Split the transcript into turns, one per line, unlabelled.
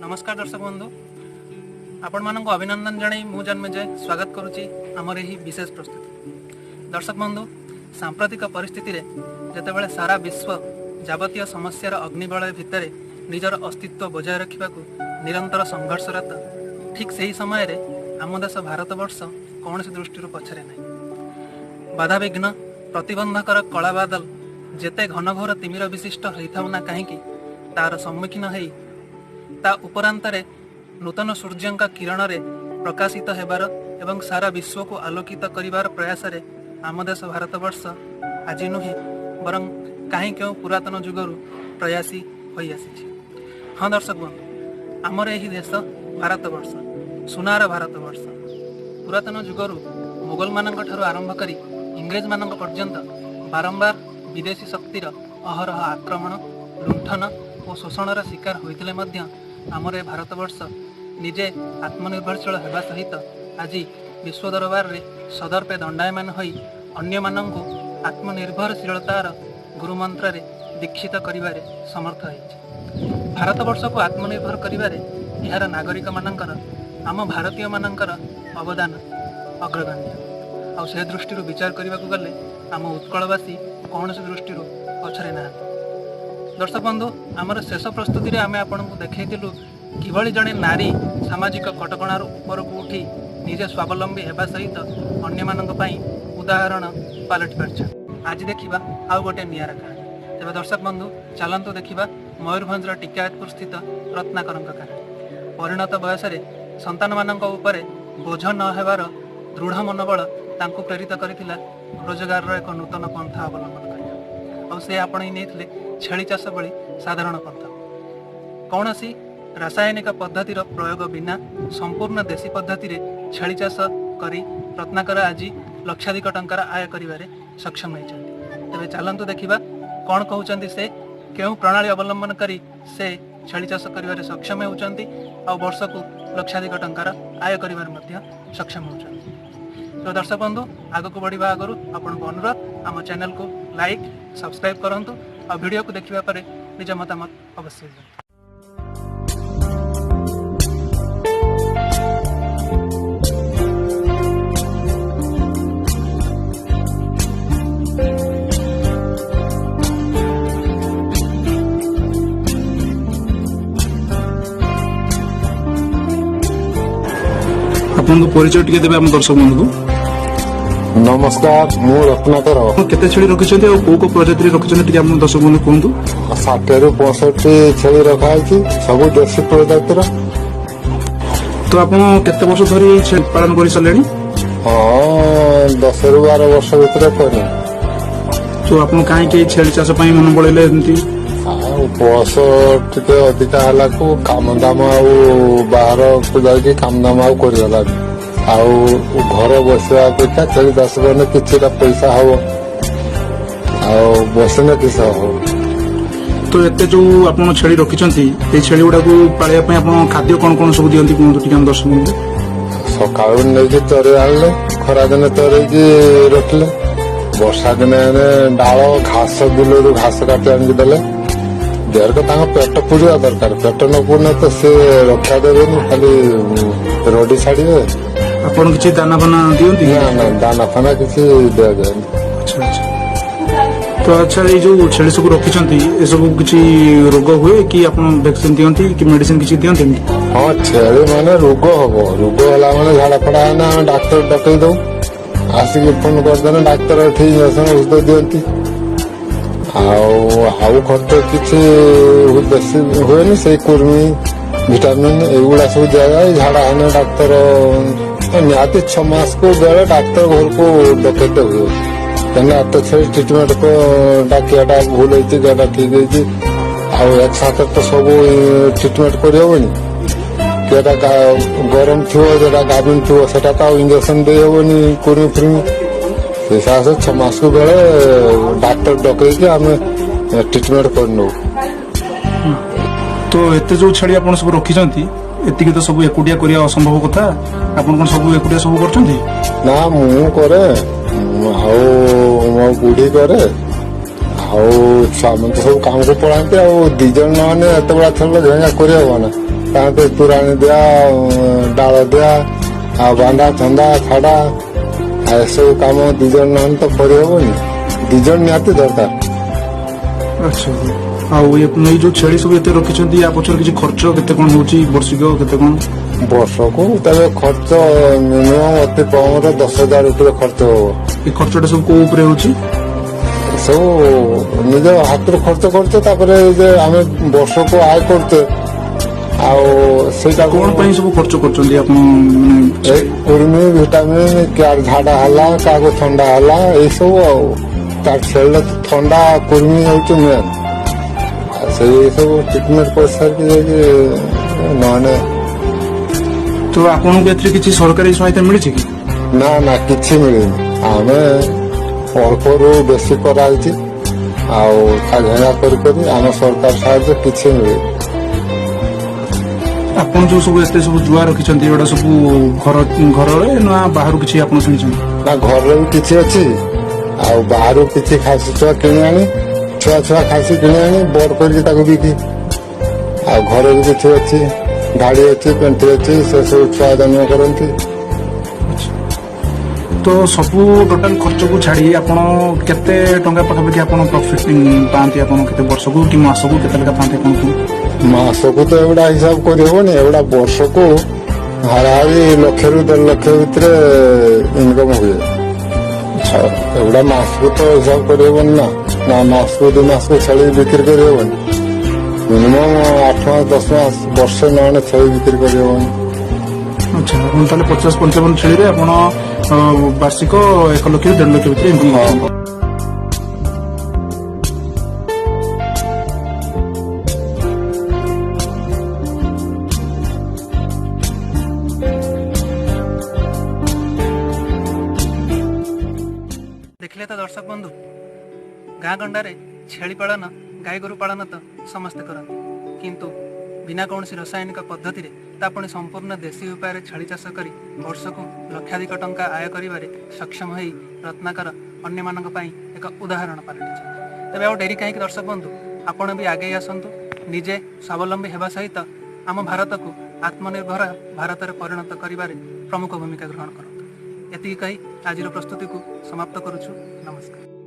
नमस्कार दर्शक बंधु आपण मानक अभिनंदन जणाई मु जन्मजय स्वागत करुच्ची आमर यही विशेष प्रस्तुति। दर्शक बंधु सांप्रतिक परिस्थिति रे जेतेबेले सारा विश्व जावतीय समस्यार अग्निबलय भितर निजर अस्तित्व बजाय रखा निरंतर संघर्षरत, ठीक से ही समय रे आम देश भारतवर्ष कौन सी दृष्टि पछरे नहीं। बाधाविघ्न प्रतिबंधकर कला बादल जेते घनघोर तिमिर विशिष्ट होता ना कहीं तार सम्मुखीन हो ता उपरांतरे नूतन सूर्यंका किरण रे प्रकाशित हेबार एवं सारा विश्व को आलोकित करिवार प्रयास रे आम देश भारतवर्ष आज नुहे बरं कहीं क्यों पुरातन जुगरु प्रयासी होई आसी। हाँ दर्शक बंधु, आमर यही देश भारतवर्ष सुनार भारतवर्ष पुरातन जुगरु मुगल मानक ठारू आरंभ करी इंग्रेज मानक पर्यंत बारंबार विदेशी शक्तिर अहरह आक्रमण लुंठन और शोषणर शिकार होते मध्य आमर ए भारतवर्ष निजे आत्मनिर्भरशील होगा सहित आज विश्व दरबार रे सदर्पे दंडायमान होई अन्य मानंकु आत्मनिर्भरशीलतार गुरुमंत्र रे दीक्षित करिवारे समर्थ होइछि। भारतवर्ष को आत्मनिर्भर करिवारे यार नागरिक मानंकर आम भारतीय मानंकर अवदान अग्रगण्य। आ से दृष्टि विचार करने को गले आम उत्कलवासी कौन से दृष्टि पछरे ना। दर्शक बंधु आमर शेष प्रस्तुति आम आपको देखु किभली जड़े नारी सामाजिक कटकणार ऊपर को उठी निजे स्वावलंबी होगा सहित अन्य मानक पई उदाहरण पलटि पार्छ। आज देखा आउ गोटे नियारा कहानी। तेज दर्शक बंधु चलतु देखा मयूरभंजर टिकायतपुर स्थित रत्नाकर कहानी। परिणत बयस संतान मानक उपरे बोझ न हेबार दृढ़ मनोबल तांको प्रेरित करथिला रोजगार एक नूतन पंथा अवलंबन करिया। और से आपणे नेथिले छेली चाष भली साधारण पंथा कौन सी रासायनिक पद्धतिर प्रयोग बिना संपूर्ण देशी पद्धति रे छेली चाष करी रत्नाकर आज लक्षाधिक टंकार आय करिवारे सक्षम होइछन्ति। तबे चलंतु देखिबा कौन कहउछन्ति से केउ प्रणाली अवलंबन करी से छेली चाष करिवारे सक्षम होउछन्ति आ वर्ष को लक्षाधिक टंकार आय करिवारे मध्य सक्षम होउछन्ति। तो दर्शक बंधु आग को बढ़िया आगु आपको अनुरोध आम चैनल को लाइक सब्सक्राइब करंतु और वीडियो को देखिबा परे निज मतामत अवश्य दियंतु।
आपन परिचय टिके देबे हम दर्शक बंधु को।
नमस्कार मु रत्नाकर
केते छेली रखिछन्ते और को प्रजाति रखिछन्ते टिके हम दर्शक बंधु कहंतु।
60 ରୁ 65 छेली रखा है सब देशी प्रजातिर।
तो आपन केते वर्ष धरि छेली पालन करि सलेनी?
हाँ 10 ରୁ 12 वर्ष भीतर करी।
तो आपन काहे के छेली चाष पई मन बळेले एंती?
बस टिके अधिका हला को काम दाम आ बाहर को जाके काम दाम आ करला आउ घर बसवा अपेक्षा छेली चाष करने किछटा पैसा हो आउ बसने किस हो।
तो एते जो आपन छेली रखिछन्ती ए छेली गुडा को पाळिया पई आपन खाद्य कोन कोन सब दियंती कोन टिके हम दर्शक बंधु।
सकाळु नेकी चरे आनले खरा दिन चरे की रखले वर्षा दिन डाल घास बिलरू घास काटी आनिक देले देर को पेट पूरा दरकार। पेट न पूर्णे तो से रक्षा देवे खाली रडी छाड़े।
आपन किछि दाना बना दियंती?
ना दाना फाना किछि दिया जाए।
अच्छा अच्छा। तो अच्छा ये जो छेली सब रखिछन्ती ए सब किछि रोग हुए कि आपन वैक्सीन दियंती कि मेडिसिन किछि दियंती?
हाँ छेली माने रोग हबो। रोग होला माने झाड़ा पड़ा है ना डॉक्टर डकई दो आसिक फोन कर देना डॉक्टर ठीक औषध दियंती। आउ खर्च किसी बेसी हुए से कुर्मी विटामिन एगुड़ा सब दिया झाड़ा है डाक्तर निहाती 6 मास को बेले डाक्तर घर को डकैते हुए कहीं तो छे ट्रिटमेंट को डाकियाटा भूल होता ठीक है एक साथ तो सब ट्रिटमेंट कर गरम थो जो गाभिन थो से इंजेक्शन दे हेनी कुर्मी फुर्मी से हिसाब से 6 मास को बेले डाक्तर डकई आम ट्रिटमेंट कर।
तो एते जो छेली आपन सब रखिछन्ती एतिके तो सब एकुटिया करिया असंभव कथा। आपन कोन सब एकुटिया सब करछन्ती? ना
मु करे हाउ मो बुढ़ी करे छुआ तो सब काम को पढ़ाते आ 2 जन ना एत बड़ा थल झेंगा कर ତା한테 ତୋରାଣି ଦିଆ ଡାଳ ଦିଆ ଆଉ ବାନ୍ଧା ଥଣ୍ଡା ଛାଡା ଆଉ ଏସବୁ କାମ 2 ଜଣ ନହେଲେ ତ କରିହବନି 2 ଜଣ ନିହାତି ଦରକାର।
ଆଚ୍ଛା ଆଉ ଏଇ ଯୋଉ ଛେଳି ସବୁ ଏତେ ରଖିଛନ୍ତି ୟା ପଛରେ କିଛି ଖର୍ଚ୍ଚ କେତେ କଣ ହଉଛି ବର୍ଷିକ କେତେ କଣ?
ବର୍ଷକୁ ତେବେ ଖର୍ଚ୍ଚ ମିନିମମ୍ ଅତି କମରେ 10,000 ଉପରେ ଖର୍ଚ୍ଚ ହବ।
ଏ ଖର୍ଚ୍ଚଟା ସବୁ କୋଉ ଉପରେ ହଉଛି?
ସବୁ ନିଜ ହାତରୁ ଖର୍ଚ୍ଚ କରୁଛେ ତାପରେ ଯେ ଆମେ ବର୍ଷକୁ ଆୟ କରୁଛେ ଆଉ ସେଇଟା
କଣ ପାଇଁ ସବୁ ଖର୍ଚ୍ଚ କରୁଛନ୍ତି ଆପଣ ମାନେ
କୁର୍ମି ଭିଟାମିନ କାହାର ଝାଡା ହେଲା କାହାକୁ ଥଣ୍ଡା ହେଲା ଏଇସବୁ ଆଉ ତାର ଛେଳିରେ ଥଣ୍ଡା କୁର୍ମି ହଉଛି ମେନ୍ ଆଉ ସେଇ ସବୁ ଟ୍ରିଟମେଣ୍ଟ କରିସାରିକି ଯାଇକି ନହେଲେ
ତ ଆପଣଙ୍କୁ ଏଥିରେ କିଛି ସରକାରୀ ସହାୟତା ମିଳିଛି କି?
ନା ନା କିଛି ମିଳିନି ଆମେ ଅଳ୍ପରୁ ବେଶୀ କରାହେଇଛି ଆଉ ଘେରା କରି ଆମ ସରକାର ସାହାଯ୍ୟ କିଛି ମିଳିନି।
ଆପଣ ଯୋଉ ସବୁ ଏତେ ସବୁ ଜୁଆ ରଖିଛନ୍ତି ଏଗୁଡା ସବୁ ଘରରେ ନା ବାହାରୁ କିଛି ଆପଣ କିଣିଛନ୍ତି?
ନା ଘରରେ ବି କିଛି ଅଛି ଆଉ ବାହାରୁ କିଛି ଖାସି ଛୁଆ କିଣି ଆଣି ଛୁଆ ଖାସି କିଣି ଆଣି ବଡ କରିକି ତାକୁ ବିକି ଆଉ ଘରେ ବି କିଛି ଅଛି ଗାଡି ଅଛି ପେଣ୍ଠି ଅଛି ସେ ସବୁ ଛୁଆ ଜନ୍ମ କରନ୍ତି।
ତ ସବୁ ଟୋଟାଲ ଖର୍ଚ୍ଚକୁ ଛାଡି ଆପଣ କେତେ ଟଙ୍କା ପାଖାପାଖି ଆପଣ ପ୍ରଫିଟ ପାଆନ୍ତି ଆପଣ କେତେ ବର୍ଷକୁ କି ମାସକୁ କେତେ ଲେଖା ପାଆନ୍ତି ଆପଣ?
ମାସକୁ ତ ଏଗୁଡା ହିସାବ କରିହବନି ଏଗୁଡା ବର୍ଷକୁ ହାରାହାରି 1,00,000 ରୁ 1.5 ଲକ୍ଷ ଭିତରେ ଇନକମ ହୁଏ ଏଗୁଡା ମାସକୁ ତ ହିସାବ କରିହବନି ନା ମାସକୁ 2 ମାସକୁ ଛେଳି ବିକ୍ରି କରିହବନି ମିନିମମ୍ 8 ମାସ 10 ମାସ ବର୍ଷେ ନହେଲେ ଛେଳି ବିକ୍ରି କରିହବନି।
ଆଚ୍ଛା ଆପଣ ତାହେଲେ 50-55 ଛେଳିରେ ଆପଣ ବାର୍ଷିକ 1 ଲକ୍ଷ 1.5 ଲକ୍ଷ ଭିତରେ ଇନକମ
ହଁ।
ଦେଖିଲେ ତ ଦର୍ଶକ ବନ୍ଧୁ ଗାଁ ଗଣ୍ଡାରେ ଛେଳି ପାଳନ ଗାଈ ଗୋରୁ ପାଳନ ତ ସମସ୍ତେ କରନ୍ତି କିନ୍ତୁ ବିନା କୌଣସି ରାସାୟନିକ ପଦ୍ଧତିରେ ତା ପୁଣି ସମ୍ପୂର୍ଣ୍ଣ ଦେଶୀ ଉପାୟରେ ଛେଳି ଚାଷ କରି ବର୍ଷକୁ ଲକ୍ଷାଧିକ ଟଙ୍କା ଆୟ କରିବାରେ ସକ୍ଷମ ହୋଇ ରତ୍ନାକର ଅନ୍ୟମାନଙ୍କ ପାଇଁ ଏକ ଉଦାହରଣ ପାଲଟିଛି। ତେବେ ଆଉ ଡେରି କାହିଁକି ଦର୍ଶକ ବନ୍ଧୁ ଆପଣ ବି ଆଗେଇ ଆସନ୍ତୁ ନିଜେ ସ୍ୱାବଲମ୍ବୀ ହେବା ସହିତ ଆମ ଭାରତକୁ ଆତ୍ମନିର୍ଭର ଭାରତରେ ପରିଣତ କରିବାରେ ପ୍ରମୁଖ ଭୂମିକା ଗ୍ରହଣ କରନ୍ତୁ। ଏତିକି କହି ଆଜିର ପ୍ରସ୍ତୁତିକୁ ସମାପ୍ତ କରୁଛୁ। ନମସ୍କାର।